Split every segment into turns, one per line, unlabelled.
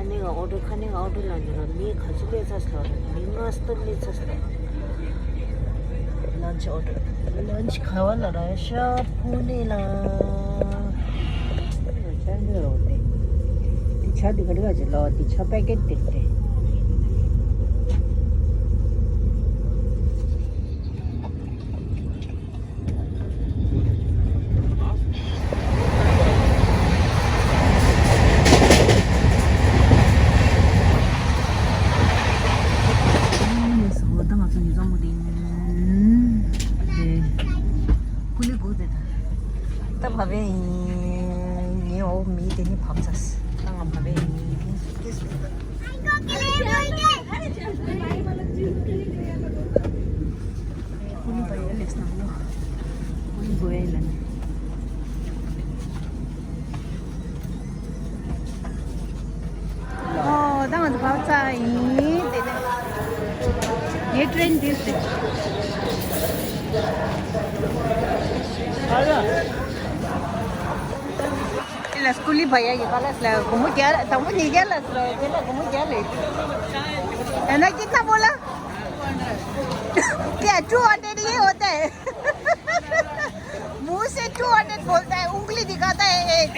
खाने가 order 아니라 미 가지고 있었어. 미마스터리 있었어. Lunch order lunch खावाला राशा पुणेला चांगलं होते तिच्या तिकडे गाजला तिच्या पॅकेट देते 밥에 이 오미 되니 밥 샀어. 땅한 밥에 이 빈속겠어. 우리 봐야 렉스 나무. 우리 보야 일하네. 땅한 밥 사. 이 되네. ये ट्रेन दिस है la skuli भैया ये वाला घूमो क्या तुम नहीं क्या लग रहा है घूमो क्या ले है ना कितना बोला क्या 200 ये होता है मुंह से 200 बोलता है उंगली दिखाता है एक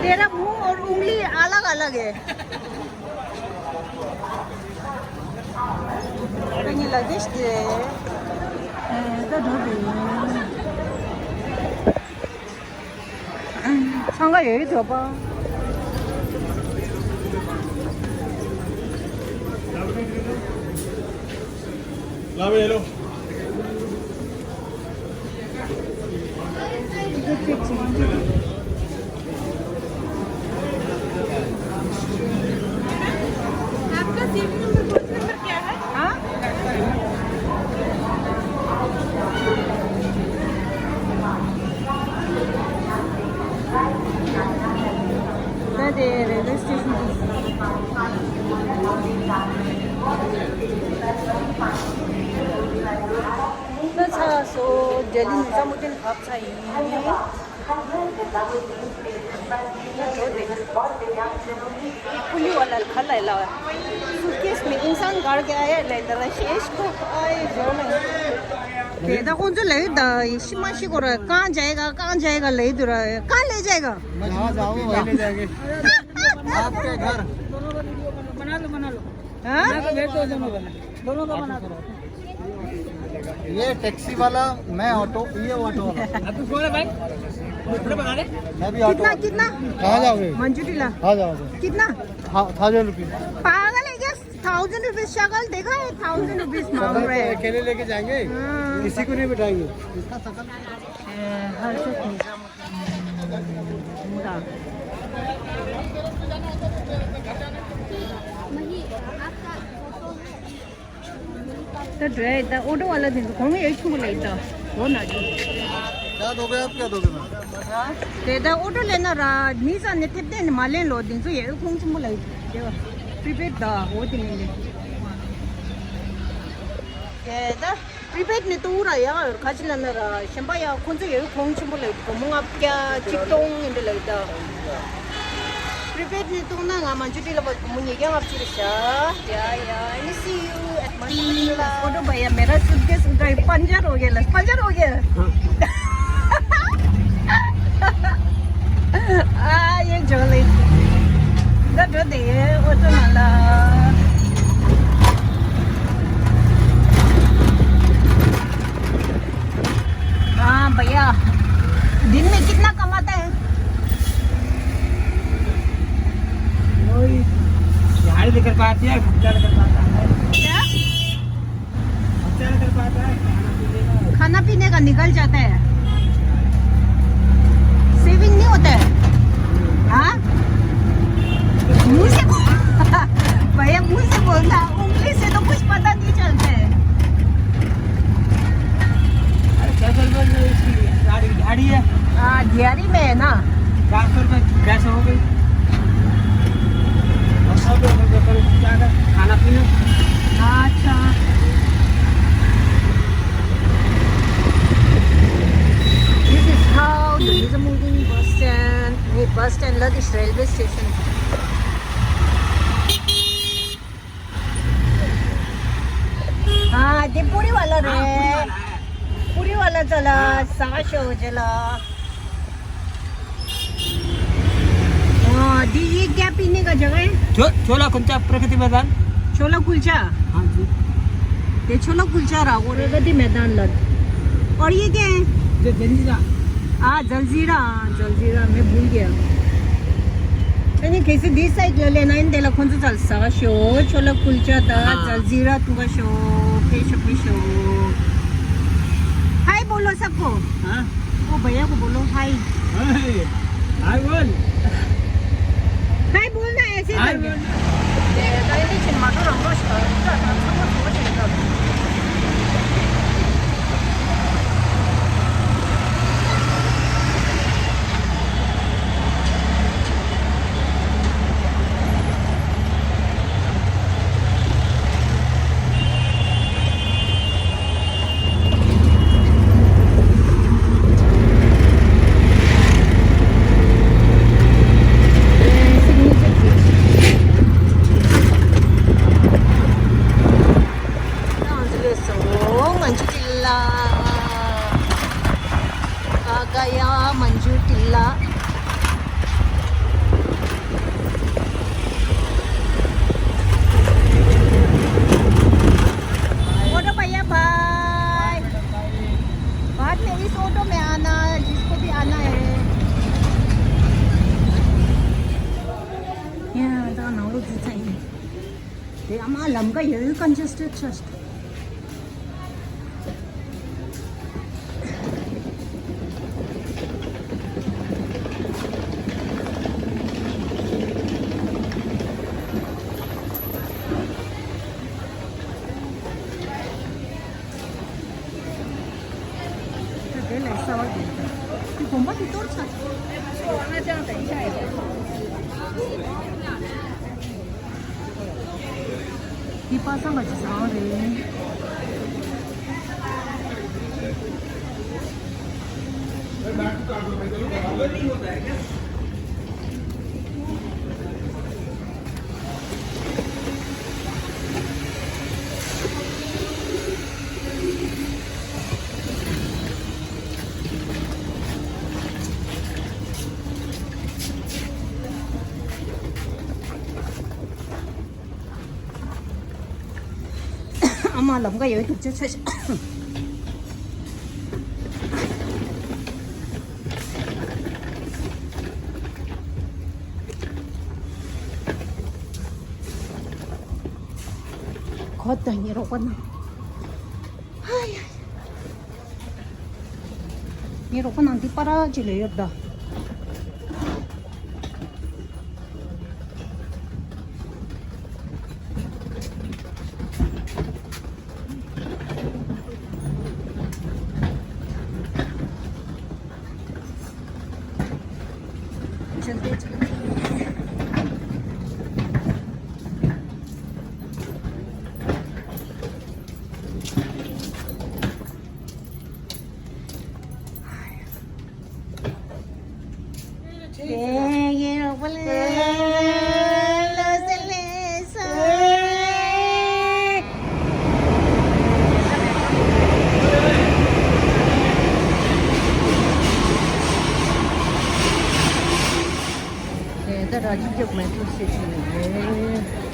तेरा मुंह और उंगली अलग अलग है कहीं लगेज दे 상가 여기 줘봐
라면 해로
आपका सीट नंबर क्या है?
हाँ railway station so Delhi Nizamuddin Hub sahi पुली वाला खला ला सूटकेस में इंसान गाड़ के आया लेदर शेष को आए जो नहीं केदा कौन जो ले दा शिमाशी को रहा कहाँ जाएगा ले दे रहा है कहाँ ले जाएगा
जहाँ जाओगे वहीं ले जाएंगे आपके घर
बना लो
हाँ
दोनों का बना दो
ये टैक्सी वाला मैं ऑटो ये ऑटो वाला
अब तू कौन है भाई बना दे
मैं भी ऑटो
कितना
कहाँ जाओगे
मंजूरीला
आ जाओगे
कितना
1000 रुपये
पागल है क्या 1000 रुपीज शक्ल देखा है 1000 रुपीज मांग रहे हैं
अकेले लेके जाएंगे किसी को नहीं बिठाएंगे इसका शकल
हर तो ड्राइवर ऑटो वाला दिन को कौन एक को लेता वो ना जो
क्या दोगे आप क्या दोगे मैं
तेरा ऑटो लेना रहा नीचा ने टेपते ने माले लो दिन तो ये कौन सी मुलाई देवा प्रीपेड दा वो दिन ले तेरा प्रीपेड ने तो उरा यार खाचला ना रहा शंबा या कौन से ये कौन सी मुलाई को मुंग आप क्या चिकटोंग इन ले दा प्रीपेड ने तो ना ngaman jadi lepas munyi yang आप चिरशा या ini see you at Manila auto भैया मेरा सूटकेस पंचर हो गया ये जोली दर्द दे ऑटो नाला हाँ भैया दिन में कितना कमाता है
गाड़ी लेकर पाती है खर्चा लेकर पाता है
क्या
खर्चा लेकर पाता है
खाना पीने का निकल जाता है सेविंग नहीं होता है हाँ मुंह से भैया मुंह से बोलना उंगली से तो कुछ पता नहीं चलता है
इसकी गाड़ी है
हाँ दियारी में है ना
400 रुपये कैसे हो गई
ऋषिकेश रेलवे स्टेशन. हा ते पुरीवाला रे. पुरीवाला चला 600 चला. दी ये क्या पीने का जगह है?
छोला कुलचा प्रगति मैदान.
छोला कुलचा.
हाँ जी.
ये छोला कुलचा रहा प्रगति मैदान लग. और ये क्या है?
जंजीरा.
जलजीरा. जलजीरा मैं भूल गया. आणि कैसे दिस साइड लेना इन त्याला कोणतं चालसा शो छोला कुलचा था जलजीरा तुका शो पेशो. हाय बोलो सबको.
हाँ.
वो भैया को बोलो हाय.
हाय बोल.
हाय बोलना है ऐसे
हाय
करके.
बोल.
मंजू टिल्ला. ऑटो भैया भाई बाद में इस ऑटो में आना जिसको भी आना है. या दा नाउ जुचाई ते आमा लमगा यही कंजेस्टेड जस्ट. 이 바삭하지 사네. 아마 넘가 여기 독재 최시. 걷다 이러거나. 이러거나 뒷바라지를 여다. चलते चलते ये बोले राजीव मेट्रो स्टेशन है.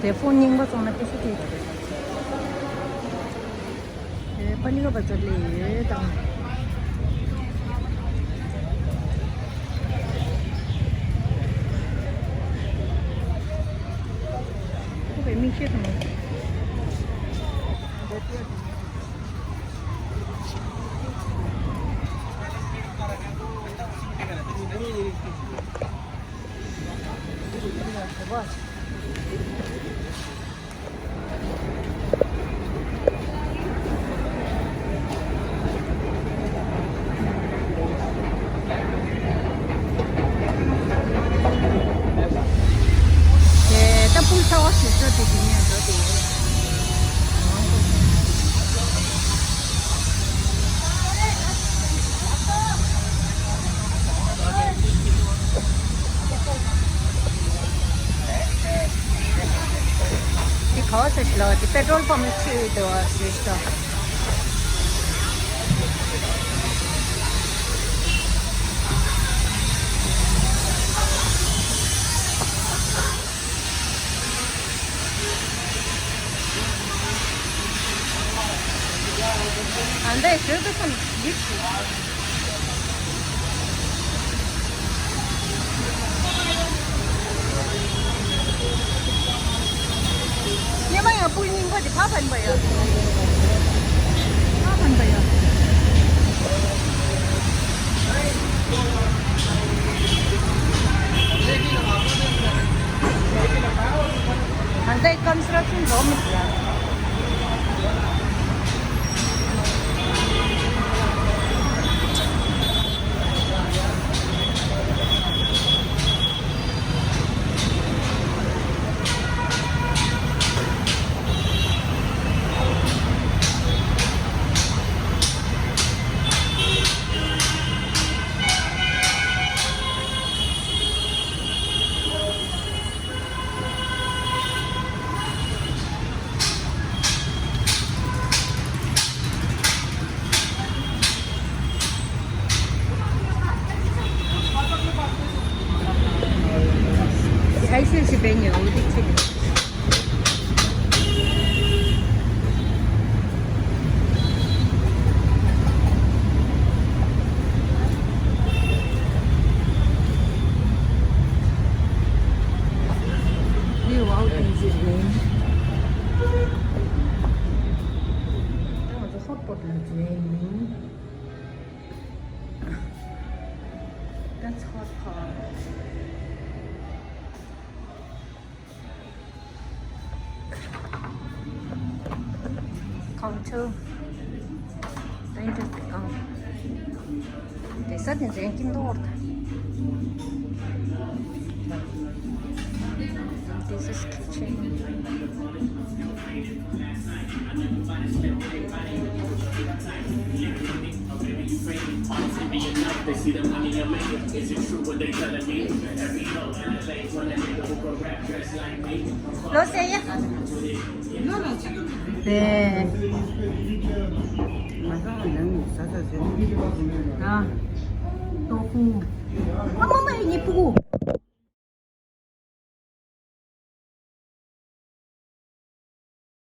제 폰인 거 좀만 비슷해. 예, 빨리가 버절리. 당. 왜 미치도 못. 예, 딱 불타고 싶어 되기는 저도. Die Karte ist laut, die Petrolpumpe ist da, siehst du. 안 돼, 그래도 좀 밉지. Nhưng mà ở Bùi Ninh có thể phá phần bởi à? Phá phần bởi à? Anh đây construction rõ mịt ra. ICC 메뉴 어디 책이? New outings is name. 저 헛버들 주행. That's hot part. Contour. Đây được con. Để rất là dễ kim đột. This is kitchen. Lô xe nhé. 네. 아, 너무. 어머머, 예쁘고.